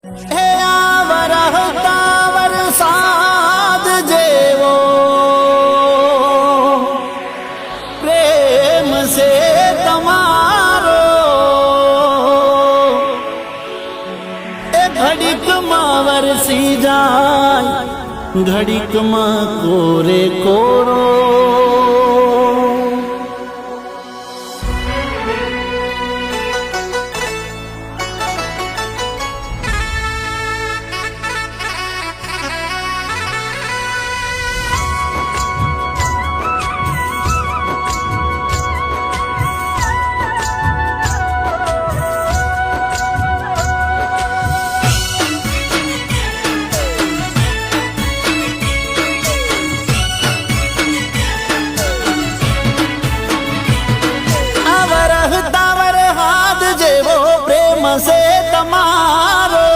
હે આ વરહતા વરસાદ જેવો પ્રેમ છે તમારો, એ ઘડીકમાં વરસી જાય, ઘડીકમાં કોરે કોરો. से तमारो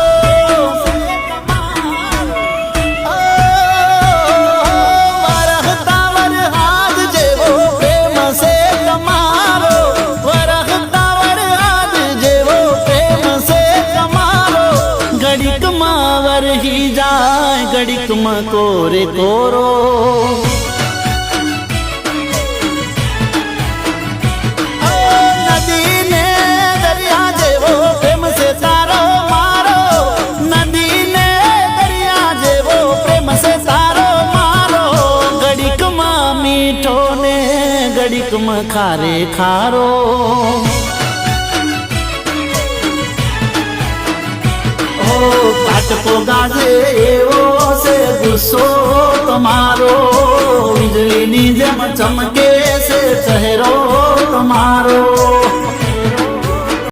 वरहता वरहाद जेवो प्रेम से तमारो, वरहता वरहाद जेवो प्रेम से तमारो. घड़ीक मां वरही जाए, घड़ीक मां कोरे कोरो. घड़ीक में खारे खारो. ओ काटको गाजे एवो से गुस्सो तुम्हारो, बिजली नी जेम चमके से चेहरो तुम्हारो.